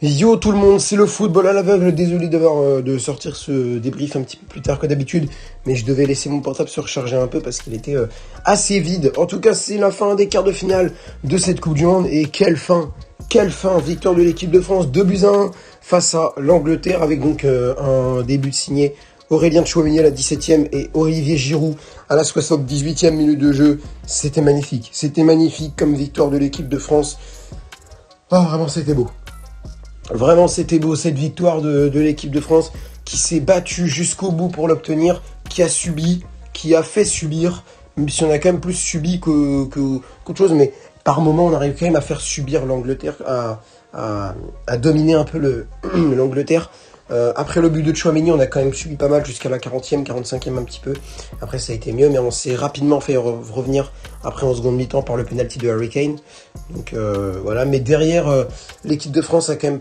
Yo tout le monde, c'est le football à l'aveugle. Désolé de sortir ce débrief un petit peu plus tard que d'habitude, mais je devais laisser mon portable se recharger un peu parce qu'il était assez vide. En tout cas, c'est la fin des quarts de finale de cette Coupe du Monde et quelle fin, victoire de l'équipe de France 2-1 face à l'Angleterre avec donc un début de signé Aurélien Tchouaméni à la 17e et Olivier Giroud à la 78e minute de jeu. C'était magnifique comme victoire de l'équipe de France. Ah, vraiment c'était beau. Vraiment, c'était beau, cette victoire de l'équipe de France qui s'est battue jusqu'au bout pour l'obtenir, qui a subi, qui a fait subir, même si on a quand même plus subi qu'autre chose, mais par moment, on arrive quand même à faire subir l'Angleterre, à dominer un peu l'Angleterre. Après le but de Tchouaméni, on a quand même subi pas mal jusqu'à la 40e, 45e un petit peu. Après, ça a été mieux, mais on s'est rapidement fait revenir après en seconde mi-temps par le penalty de Harry Kane. Donc voilà, mais derrière, l'équipe de France a quand même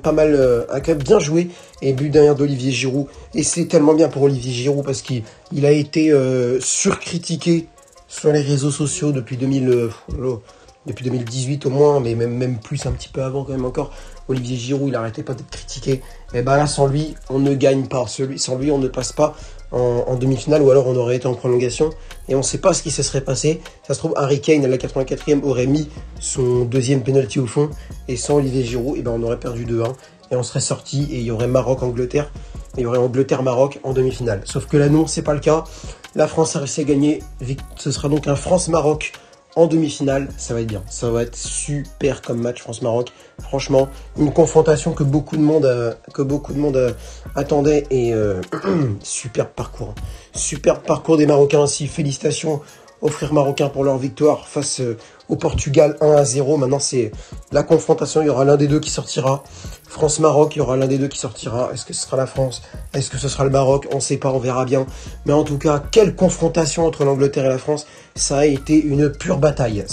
a quand même bien joué. Et but derrière d'Olivier Giroud. Et c'est tellement bien pour Olivier Giroud parce qu'il a été surcritiqué sur les réseaux sociaux depuis 2018 au moins, mais même plus un petit peu avant quand même encore. Olivier Giroud, il arrêtait pas d'être critiqué. Et ben là, sans lui, on ne gagne pas. Sans lui, on ne passe pas en demi-finale, ou alors on aurait été en prolongation. Et on ne sait pas ce qui se serait passé. Ça se trouve, Harry Kane, à la 84e, aurait mis son deuxième penalty au fond. Et sans Olivier Giroud, et ben on aurait perdu 2-1. Et on serait sorti, et il y aurait Maroc-Angleterre. Et il y aurait Angleterre-Maroc en demi-finale. Sauf que là, non, c'est pas le cas. La France a réussi à gagner. Ce sera donc un France-Maroc en demi-finale, ça va être bien. Ça va être super comme match France-Maroc. Franchement, une confrontation que beaucoup de monde attendait et superbe parcours. Superbe parcours des Marocains aussi. Félicitations aux frères marocains pour leur victoire face au Portugal 1-0. Maintenant, c'est la confrontation. Il y aura l'un des deux qui sortira. France-Maroc, il y aura l'un des deux qui sortira. Est-ce que ce sera la France? Est-ce que ce sera le Maroc? On ne sait pas, on verra bien. Mais en tout cas, quelle confrontation entre l'Angleterre et la France. Ça a été une pure bataille.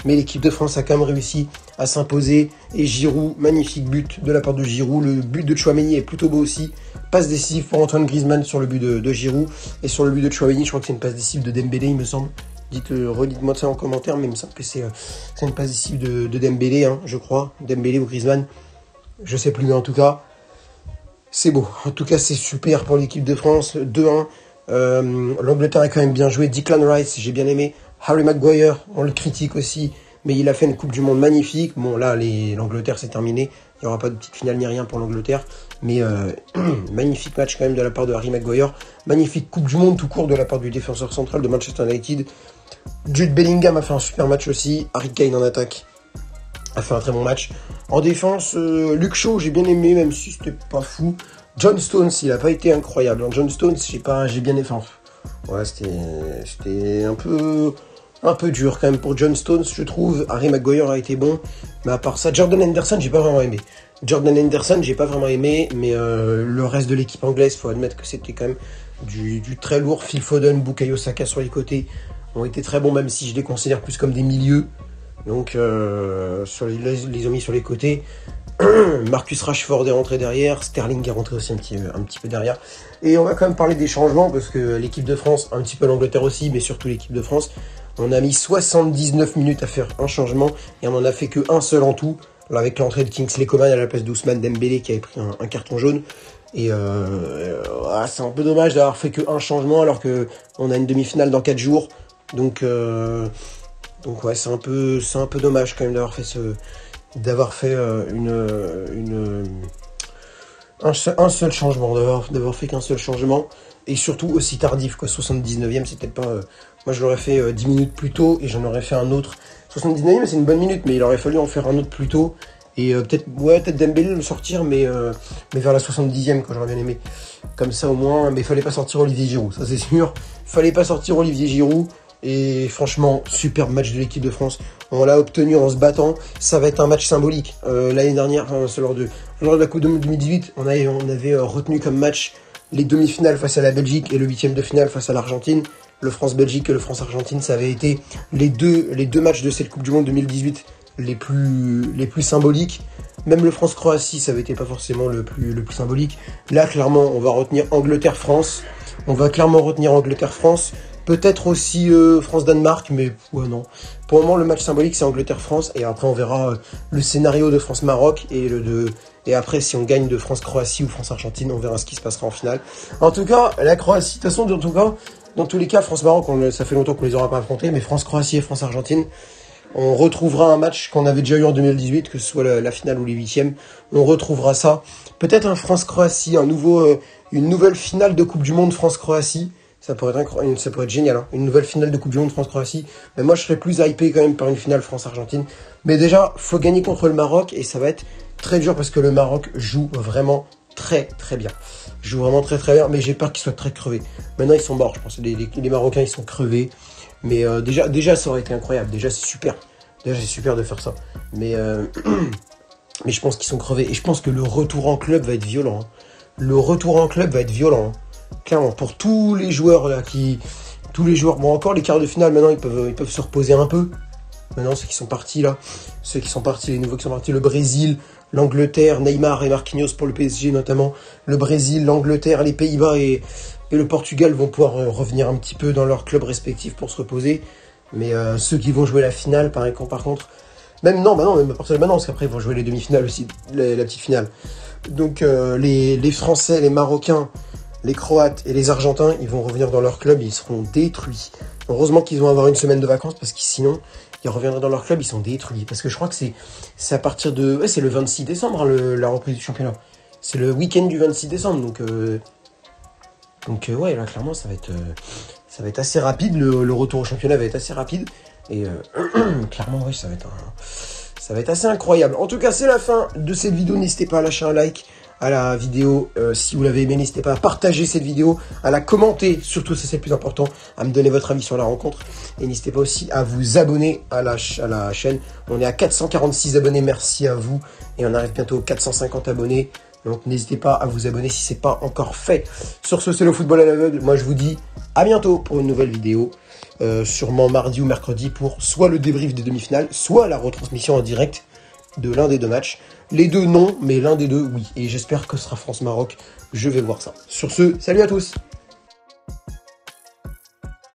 Mais l'équipe de France a quand même réussi à s'imposer. Et Giroud, magnifique but de la part de Giroud. Le but de Tchouaméni est plutôt beau aussi. Passe décisive pour Antoine Griezmann sur le but de Giroud. Et sur le but de Tchouaméni, je crois que c'est une passe décisive de Dembélé, il me semble. Redites-moi ça en commentaire, mais il me semble que c'est une passe décisive de Dembélé, hein, je crois. Dembélé ou Griezmann. Je sais plus, mais en tout cas, c'est beau. En tout cas, c'est super pour l'équipe de France. 2-1. L'Angleterre a quand même bien joué. Declan Rice, j'ai bien aimé. Harry Maguire, on le critique aussi, mais il a fait une Coupe du Monde magnifique. Bon, là, l'Angleterre, c'est terminé. Il n'y aura pas de petite finale ni rien pour l'Angleterre. Mais magnifique match quand même de la part de Harry Maguire. Magnifique Coupe du Monde tout court de la part du défenseur central de Manchester United. Jude Bellingham a fait un super match aussi. Harry Kane en attaque a fait un très bon match. En défense, Luke Shaw, j'ai bien aimé, même si c'était pas fou. John Stones, il a pas été incroyable. John Stones, j'ai bien aimé. Ouais, c'était un peu dur quand même pour John Stones, je trouve. Harry Maguire a été bon, mais à part ça, Jordan Henderson, j'ai pas vraiment aimé. Mais le reste de l'équipe anglaise, faut admettre que c'était quand même du très lourd. Phil Foden, Bukayo Saka sur les côtés ont été très bons, même si je les considère plus comme des milieux. Donc, les ont mis sur les côtés. Marcus Rashford est rentré derrière, Sterling est rentré aussi un petit peu derrière. Et on va quand même parler des changements, parce que l'équipe de France, un petit peu l'Angleterre aussi, mais surtout l'équipe de France, on a mis 79 minutes à faire un changement, et on n'en a fait qu'un seul en tout, là, avec l'entrée de Kingsley Coman à la place d'Ousmane Dembélé, qui avait pris un carton jaune. Et c'est un peu dommage d'avoir fait qu'un changement, alors qu'on a une demi-finale dans 4 jours. Donc ouais, c'est un peu dommage quand même d'avoir fait un seul changement, d'avoir fait qu'un seul changement, et surtout aussi tardif, quoi. 79e, c'est peut-être pas... moi, je l'aurais fait 10 minutes plus tôt, et j'en aurais fait un autre. 79e, c'est une bonne minute, mais il aurait fallu en faire un autre plus tôt, et peut-être Dembélé le sortir, mais vers la 70e, quand j'aurais bien aimé. Comme ça, au moins, mais fallait pas sortir Olivier Giroud, ça c'est sûr. Fallait pas sortir Olivier Giroud. Et franchement, superbe match de l'équipe de France. On l'a obtenu en se battant. Ça va être un match symbolique. L'année dernière, lors de la Coupe du Monde 2018, on avait retenu comme match les demi-finales face à la Belgique et le huitième de finale face à l'Argentine. Le France-Belgique et le France-Argentine, ça avait été les deux matchs de cette Coupe du Monde 2018 les plus symboliques. Même le France-Croatie, ça avait été pas forcément le plus symbolique. Là, clairement, on va retenir Angleterre-France. Peut-être aussi France-Danemark, mais ouais, non. Pour le moment, le match symbolique, c'est Angleterre-France. Et après, on verra le scénario de France-Maroc. Et après, si on gagne de France-Croatie ou France-Argentine, on verra ce qui se passera en finale. En tout cas, la Croatie, de toute façon, dans tous les cas, France-Maroc, ça fait longtemps qu'on les aura pas affrontés. Mais France-Croatie et France-Argentine, on retrouvera un match qu'on avait déjà eu en 2018, que ce soit la finale ou les huitièmes. On retrouvera ça. Peut-être un France-Croatie, une nouvelle finale de Coupe du Monde France-Croatie. Ça pourrait être génial, hein. Une nouvelle finale de Coupe du Monde France-Croatie. Mais moi, je serais plus hypé quand même par une finale France-Argentine. Mais déjà, faut gagner contre le Maroc et ça va être très dur parce que le Maroc joue vraiment très très bien. Joue vraiment très très bien, mais j'ai peur qu'ils soient très crevés. Maintenant, ils sont morts, je pense. Les Marocains, ils sont crevés. Mais déjà, ça aurait été incroyable. Déjà, c'est super. Déjà, c'est super de faire ça. Mais je pense qu'ils sont crevés. Et je pense que le retour en club va être violent, hein. Le retour en club va être violent, hein. Clairement, pour tous les joueurs là tous les joueurs, bon encore les quarts de finale maintenant ils peuvent se reposer un peu. Maintenant ceux qui sont partis là, les nouveaux qui sont partis, le Brésil, l'Angleterre, Neymar et Marquinhos pour le PSG notamment, le Brésil, l'Angleterre, les Pays-Bas et le Portugal vont pouvoir revenir un petit peu dans leurs clubs respectifs pour se reposer. Mais ceux qui vont jouer la finale par contre, même à partir de maintenant, parce qu'après ils vont jouer les demi-finales aussi, la petite finale. Donc les Français, les Marocains, les Croates et les Argentins, ils vont revenir dans leur club, ils seront détruits. Heureusement qu'ils vont avoir une semaine de vacances parce que sinon, ils reviendraient dans leur club, ils sont détruits. Parce que je crois que c'est à partir de... Ouais, c'est le 26 décembre, hein, la reprise du championnat. C'est le week-end du 26 décembre, donc ouais, là, clairement, ça va être assez rapide. Le retour au championnat va être assez rapide. Et clairement, ouais, ça va être assez incroyable. En tout cas, c'est la fin de cette vidéo. N'hésitez pas à lâcher un like à la vidéo, si vous l'avez aimé, n'hésitez pas à partager cette vidéo, à la commenter, surtout ça c'est le plus important, à me donner votre avis sur la rencontre, et n'hésitez pas aussi à vous abonner à la chaîne. On est à 446 abonnés, merci à vous, et on arrive bientôt aux 450 abonnés, donc n'hésitez pas à vous abonner si c'est pas encore fait. Sur ce, c'est le football à l'aveugle, moi je vous dis à bientôt pour une nouvelle vidéo, sûrement mardi ou mercredi pour soit le débrief des demi-finales, soit la retransmission en direct de l'un des deux matchs. Les deux non, mais l'un des deux oui. Et j'espère que ce sera France-Maroc. Je vais voir ça. Sur ce, salut à tous!